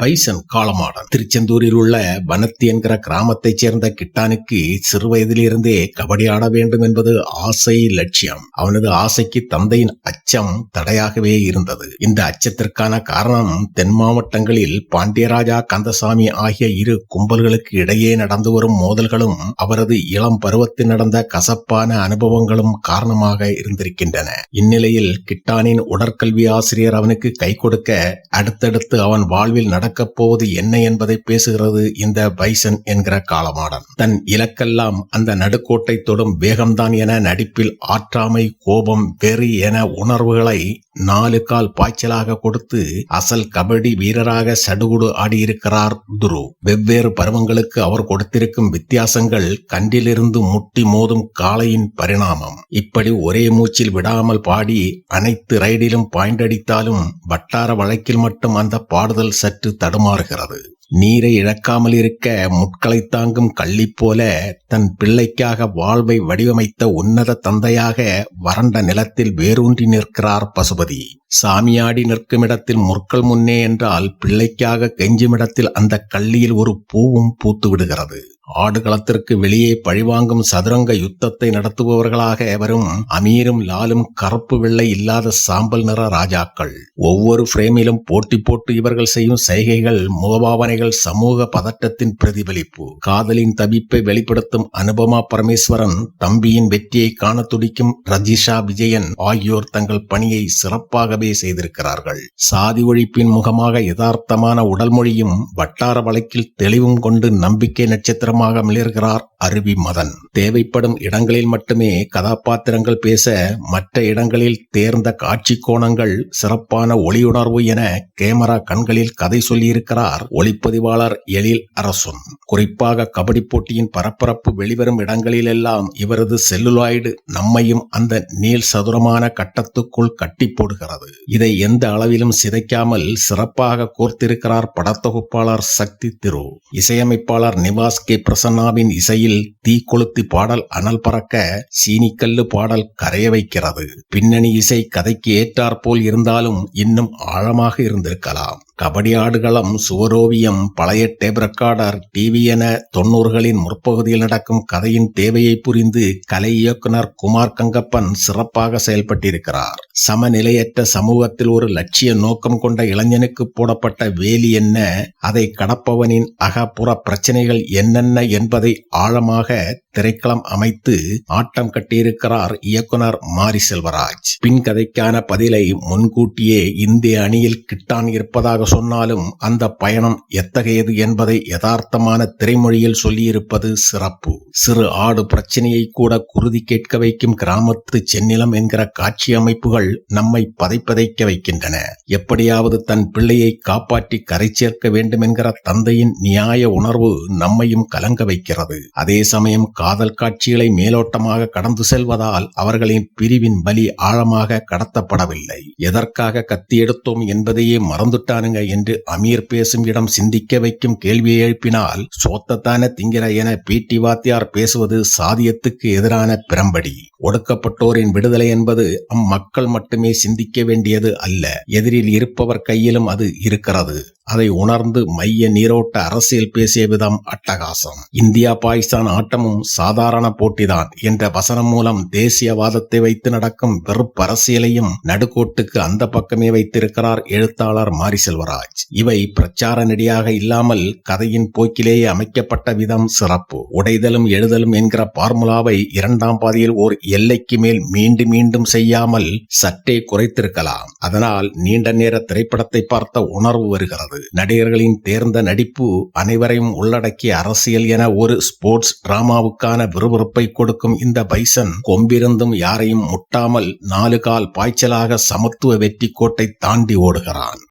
Bison Kaalamaadan. திருச்செந்தூரில் உள்ள வனத்தி என்கிற கிராமத்தைச் சேர்ந்த கிட்டானுக்கு சிறு வயதிலிருந்தே கபடி ஆட வேண்டும் என்பது ஆசை, லட்சியம். அவனது ஆசைக்கு தந்தையின் அச்சம் தடையாகவே இருந்தது. இந்த அச்சத்திற்கான காரணம் தென் மாவட்டங்களில் பாண்டியராஜா, கந்தசாமி ஆகிய இரு கும்பல்களுக்கு இடையே நடந்து வரும் மோதல்களும் அவரது இளம் பருவத்தில் நடந்த கசப்பான அனுபவங்களும் காரணமாக இருந்திருக்கின்றன. இந்நிலையில் கிட்டானின் உடற்கல்வி ஆசிரியர் அவனுக்கு கை கொடுக்க அடுத்தடுத்து அவன் வாழ்வில் நடக்கப் போவது என்ன என்பதை பேசுகிறது இந்த பைசன் என்கிற காளமாடன். தன் இலக்கெல்லாம் அந்த நடுக்கோட்டை தொடும் வேகம்தான் என நடிப்பில் ஆற்றாமை, கோபம், வெறி என உணர்வுகளை 4 கால் பாய்ச்சலாக கொடுத்து அசல் கபடி வீரராக சடுகுடு ஆடியிருக்கிறார் துரு. வெவ்வேறு பருவங்களுக்கு அவர் கொடுத்திருக்கும் வித்தியாசங்கள் கண்டிலிருந்து முட்டி மோதும் காளையின் பரிணாமம். இப்படி ஒரே மூச்சில் விடாமல் பாடி அனைத்து ரைடிலும் பாயிண்ட் அடித்தாலும் வட்டார வழக்கில் மட்டும் அந்த பாடுதல் சற்று தடுமாறுகிறது. நீரை இழக்காமல் இருக்க முட்களை தாங்கும் கள்ளி போல தன் பிள்ளைக்காக வாழ்வை வடிவமைத்த உன்னத தந்தையாக வறண்ட நிலத்தில் வேரூன்றி நிற்கிறார் பசுபதி. சாமியாடி நிற்கும் இடத்தில் முற்கள் முன்னே என்றால் பிள்ளைக்காக கெஞ்சுமிடத்தில் அந்த கள்ளியில் ஒரு பூவும் பூத்து விடுகிறது. ஆடுகளத்திற்கு வெளியே பழிவாங்கும் சதுரங்க யுத்தத்தை நடத்துபவர்களாக வரும் அமீரும் லாலும் கருப்பு வெள்ளை இல்லாத சாம்பல் நிற ராஜாக்கள். ஒவ்வொரு பிரேமிலும் போட்டி போட்டு இவர்கள் செய்யும் செய்கைகள், முகபாவனைகள் சமூக பதட்டத்தின் பிரதிபலிப்பு. காதலின் தவிப்பை வெளிப்படுத்தும் அனுபமா பரமேஸ்வரன், தம்பியின் வெற்றியை காண துடிக்கும் ரஜிஷா விஜயன் ஆகியோர் தங்கள் பணியை சிறப்பாகவே செய்திருக்கிறார்கள். சாதி ஒழிப்பின் முகமாக யதார்த்தமான உடல் மொழியும் வட்டார வழக்கில் தெளிவும் கொண்டு நம்பிக்கை நட்சத்திரம் மிளர்கிறார் அருவி மதன். தேவைப்படும் இடங்களில் மட்டுமே கதாபாத்திரங்கள் பேச, மற்ற இடங்களில் தேர்ந்த காட்சி கோணங்கள், சிறப்பான ஒளியுணர்வு என கேமரா கண்களில் கதை சொல்லியிருக்கிறார் ஒளிப்பதிவாளர் எழில் அரசுன். குறிப்பாக கபடி போட்டியின் பரபரப்பு வெளிவரும் இடங்களிலெல்லாம் இவரது செல்லுலாய்டு நம்மையும் அந்த நீள் சதுரமான கட்டத்துக்குள் கட்டி போடுகிறது. இதை எந்த அளவிலும் சிதைக்காமல் சிறப்பாக கோர்த்திருக்கிறார் படத்தொகுப்பாளர் சக்தி திரு. இசையமைப்பாளர் நிவாஸ் கே பிரசன்னாவின் இசையில் தீ கொளுத்தி பாடல் அனல் பறக்க, சீனிக்கல்லு பாடல் கரைய வைக்கிறது. பின்னணி இசை கதைக்கு ஏற்றாற்போல் இருந்தாலும் இன்னும் ஆழமாக இருந்திருக்கலாம். கபடி ஆடுகளம், சுவரோவியம், பழைய டேப் ரெக்கார்டர், டிவி என 90களின் முற்பகுதியில் நடக்கும் கதையின் தேவையை புரிந்து கலை இயக்குனர் குமார் கங்கப்பன் சிறப்பாக செயல்பட்டிருக்கிறார். சமநிலையற்ற சமூகத்தில் ஒரு லட்சிய நோக்கம் கொண்ட இளைஞனுக்கு போடப்பட்ட வேலி என்ன, அதை கடப்பவனின் அகப்புற பிரச்சனைகள் என்னென்ன என்பதை ஆழமாக திரைக்களம் அமைத்து ஆட்டம் கட்டியிருக்கிறார் இயக்குனர் மாரி செல்வராஜ். பின் கதைக்கான பதிலை முன்கூட்டியே இந்திய அணியில் கிட்டான் இருப்பதாக சொன்னாலும் அந்த பயணம் எத்தகையது என்பதை யதார்த்தமான திரைமொழியில் சொல்லியிருப்பது சிறப்பு. சிறு ஆடு பிரச்சனையை கூட குருதி கேட்க வைக்கும் கிராமத்து செந்நிலம் என்கிற காட்சி அமைப்புகள் நம்மை பதைப்பதைக்க வைக்கின்றன. எப்படியாவது தன் பிள்ளையை காப்பாற்றி கரை சேர்க்க வேண்டும் என்கிற தந்தையின் நியாய உணர்வு நம்மையும் கலங்க வைக்கிறது. அதே சமயம் காதல் காட்சிகளை மேலோட்டமாக கடந்து செல்வதால் அவர்களின் பிரிவின் பலி ஆழமாக கடத்தப்படவில்லை. எதற்காக கத்தி எடுத்தோம் என்பதையே மறந்துட்டானுங்க என்று அமீர் பேசும் இடம் சிந்திக்க வைக்கும் கேள்வியை எழுப்பினால், சோத்தத்தான திங்கிற என பிடி வாத்தியார் பேசுவது சாதியத்துக்கு எதிரான பிரம்படி. ஒடுக்கப்பட்டோரின் விடுதலை என்பது அம்மக்கள் மட்டுமே சிந்திக்க வேண்டியது அல்ல, எதிரில் இருப்பவர் கையிலும் அது இருக்கிறது. அதை உணர்ந்து மைய நீரோட்ட அரசியல் பேசிய விதம் அட்டகாசம். இந்தியா பாகிஸ்தான் ஆட்டமும் சாதாரண போட்டிதான் என்ற வசனம் மூலம் தேசியவாதத்தை வைத்து நடக்கும் வெறுப்பு அரசியலையும் நடுக்கோட்டுக்கு அந்த பக்கமே வைத்திருக்கிறார் எழுத்தாளர் மாரி செல்வராஜ். இவை பிரச்சார நெடியாக இல்லாமல் கதையின் போக்கிலேயே அமைக்கப்பட்ட விதம் சிறப்பு. உடைதலும் எழுதலும் என்கிற பார்முலாவை 2ஆம் பாதியில் ஓர் எல்லைக்கு மேல் மீண்டும் மீண்டும் செய்யாமல் சற்றே குறைத்திருக்கலாம். அதனால் நீண்ட நேர திரைப்படத்தை பார்த்த உணர்வு வருகிறது. நடிகர்களின் தேர்ந்த நடிப்பு, அனைவரையும் உள்ளடக்கிய அரசியல் என ஒரு ஸ்போர்ட்ஸ் டிராமாவுக்கான விறுவிறுப்பை கொடுக்கும் இந்த பைசன் கொம்பிருந்தும் யாரையும் முட்டாமல் 4 கால் பாய்ச்சலாக சமத்துவ வெற்றி கோட்டை தாண்டி ஓடுகிறான்.